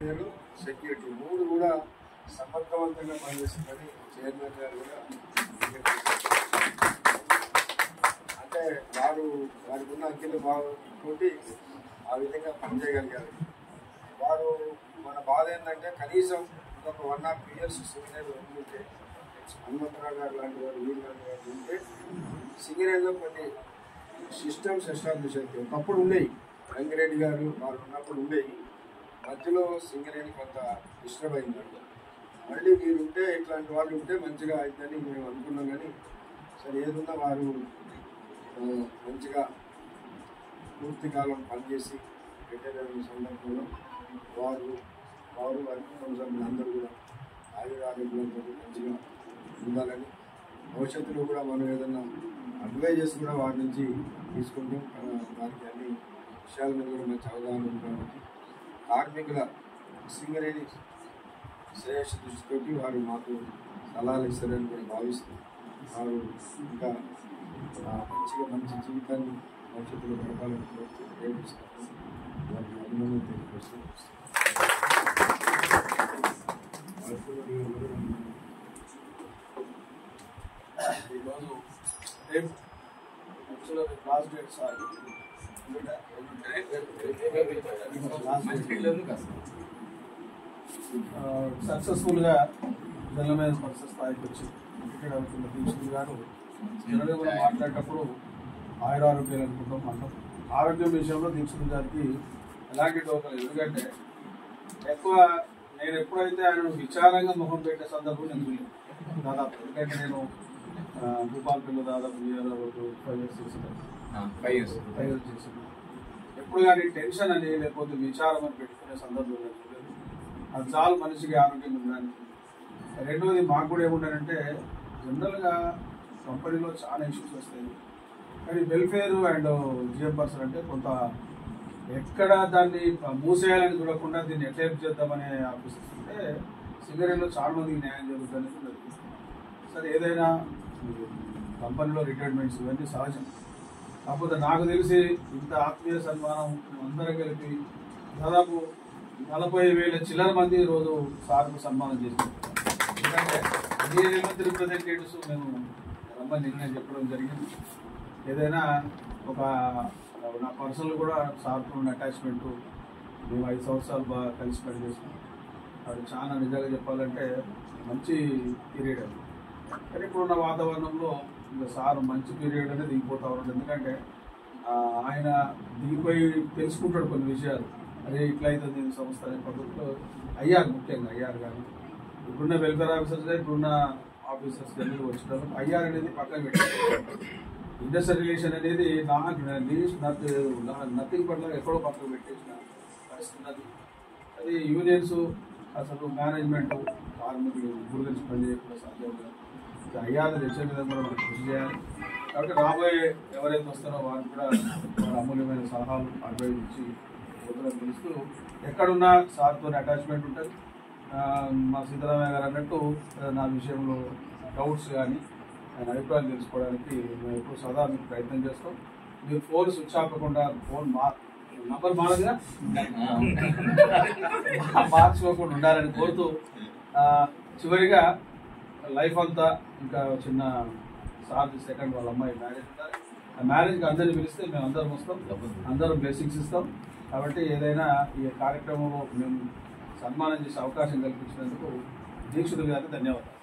Security మూడు కూడా సమర్థవంతంగా పనిచేస్తుందని చైర్మన్ గారు కూడా అంటే వారికి ఉన్న అంకెలు బాగుంటుంది ఆ విధంగా పనిచేయగలిగారు. వారు మన బాధ ఏంటంటే కనీసం ఒక 1.5 years సింగరేణి ఉంటే హనుమంతరావు గారు లాంటి వారు వీరు లాంటి వారు ఉంటే సింగరేణిలో కొన్ని సిస్టమ్స్ ఎస్టాబ్లిష్ అవుతాయి. ఒకప్పుడు ఉండేవి, రంగిరెడ్డి గారు వారు ఉన్నప్పుడు ఉండేవి. మధ్యలో సింగరేణి కొంత డిస్టర్బ్ అయిందండి. మళ్ళీ వీరు ఉంటే ఇట్లాంటి వాళ్ళు ఉంటే మంచిగా అవుతుందని మేము అనుకున్నాం. కానీ సరే ఏదున్నా వారు మంచిగా పూర్తి కాలం పనిచేసి పెట్టే సందర్భంలో వారు వారి కుటుంబ సభ్యులందరూ కూడా ఆరోగ్యాలతో మంచిగా ఉండాలని, భవిష్యత్తులో కూడా మనం ఏదైనా అడ్వైజెస్ కూడా వారి నుంచి తీసుకుంటాం. వారికి అన్ని విషయాల మీద కూడా మంచి అవగాహన ఉంది కాబట్టి కార్మికుల సింగరేణి శ్రేయస్సు దృష్టితోటి వారు మాకు సలహాలు ఇస్తారని కూడా భావిస్తూ వారు ఇంకా మంచి జీవితాన్ని భవిష్యత్తులో గడపాలని ప్రేమిస్తారు. వారికి అభినందనలు తెలియజేస్తూ ఈరోజు రేపు లాస్ట్ డేట్ సార్ సక్సెస్ఫుల్గా జనరల్ పరిస్థితి స్థాయికి వచ్చి రిటైర్డ్ అవుతున్న దీక్షితులు గారు జనరల్గా మాట్లాడేటప్పుడు ఆరోగ్యాలు అనుకుంటాం అంటాం. ఆరోగ్యం విషయంలో దీక్షితులు గారికి ఎలాంటి డోకలు, ఎందుకంటే ఎక్కువ నేను ఎప్పుడైతే ఆయన విచారంగా మొహం పెట్టే సందర్భం నేను చూడలేదు దాదాపు. ఎందుకంటే నేను భూపాలపల్లిలో దాదాపు 5 years చేసాను. ఎప్పుడు కానీ టెన్షన్ అని లేకపోతే విచారం అని పెట్టుకునే సందర్భం నేను చూడలేదు. అది చాలు మనిషికి ఆరోగ్యం ఉండడానికి. రెండవది మాకు కూడా ఏముంటారంటే జనరల్గా కంపెనీలో చాలా ఇష్యూస్ వస్తాయి, కానీ వెల్ఫేర్ అండ్ జిఎం పర్సన్ అంటే కొంత ఎక్కడ దాన్ని మూసేయాలని చూడకుండా దీన్ని ఎట్లా చేద్దామనే ఆఫీసర్స్ ఉంటే సింగరేణిలో చాలా మందికి న్యాయం జరుగుతుంది ఉన్నది. సరే ఏదైనా కంపెనీలో రిటైర్మెంట్స్ ఇవన్నీ సహజం. కాకపోతే నాకు తెలిసి ఇంత ఆత్మీయ సన్మానం అందరం కలిపి దాదాపు 40,000 చిల్లర మంది రోజు సార్కు సన్మానం చేసినాం. ఎందుకంటే అన్ని రిప్రజెంటేటివ్స్ మేము రమ్మని నిర్ణయం చెప్పడం జరిగింది. ఏదైనా ఒక నా పర్సనల్ కూడా సార్తో ఉన్న అటాచ్మెంట్, మేము 5 సంవత్సరాలు బాగా కలిసి పనిచేసాం. అది చాలా నిజంగా చెప్పాలంటే మంచి పీరియడ్ అది. కానీ ఇప్పుడున్న వాతావరణంలో ఇంకా సార్ మంచి పీరియడ్ అనేది దిగిపోతా ఉన్నాడు. ఎందుకంటే ఆయన దిగిపోయి తెలుసుకుంటాడు కొన్ని విషయాలు. అదే ఇట్లా అవుతుంది సంస్థ అనే పద్ధతిలో ముఖ్యంగా అయ్యారు. కానీ ఇప్పుడున్న వెల్ఫేర్ ఆఫీసర్స్ ఇప్పుడున్న ఆఫీసర్స్ దగ్గర వచ్చిన అయ్యారు అనేది పక్కన పెట్టారు. ఇండస్ట్రియల్ రిలేషన్ అనేది నథింగ్ పట్ల ఎక్కడో పక్కన పెట్టేసిన పరిస్థితి. అది యూనియన్స్ అసలు మేనేజ్మెంట్ కార్మికులు గురించి పనిచేయకుండా సాధ్యం కాదు. అయ్యారు తెచ్చే విధంగా కూడా మనం కృషి చేయాలి. కాబట్టి రాబోయే ఎవరైతే వస్తారో వారికి కూడా వాళ్ళ అమూల్యమైన సలహాలు అడ్వైజ్ ఇచ్చి పోతున్నట్టు తెలుస్తూ ఎక్కడున్నా సార్తో అటాచ్మెంట్ ఉంటుంది. మా సిద్ధరామయ్య గారు అన్నట్టు నా విషయంలో డౌట్స్ కానీ ఆయన అభిప్రాయం తెలుసుకోవడానికి మేము ఎప్పుడు సదా మీకు ప్రయత్నం చేస్తాం. మీరు ఫోన్ స్విచ్ ఆపకుండా నంబర్ మారదుగా మార్చుకోకుండా ఉండాలని కోరుతూ చివరిగా లైఫ్ అంతా ఇంకా చిన్న సార్ సెకండ్ వాళ్ళ అమ్మాయి మ్యారేజ్ ఉంటారు. ఆ మ్యారేజ్కి అందరినీ పిలిస్తే మేము అందరం వస్తాం, అందరం బ్లెస్సింగ్స్ ఇస్తాం. కాబట్టి ఏదైనా ఈ కార్యక్రమంలో మేము సన్మానం చేసే అవకాశం కల్పించినందుకు దీక్షితులు గారికి ధన్యవాదాలు.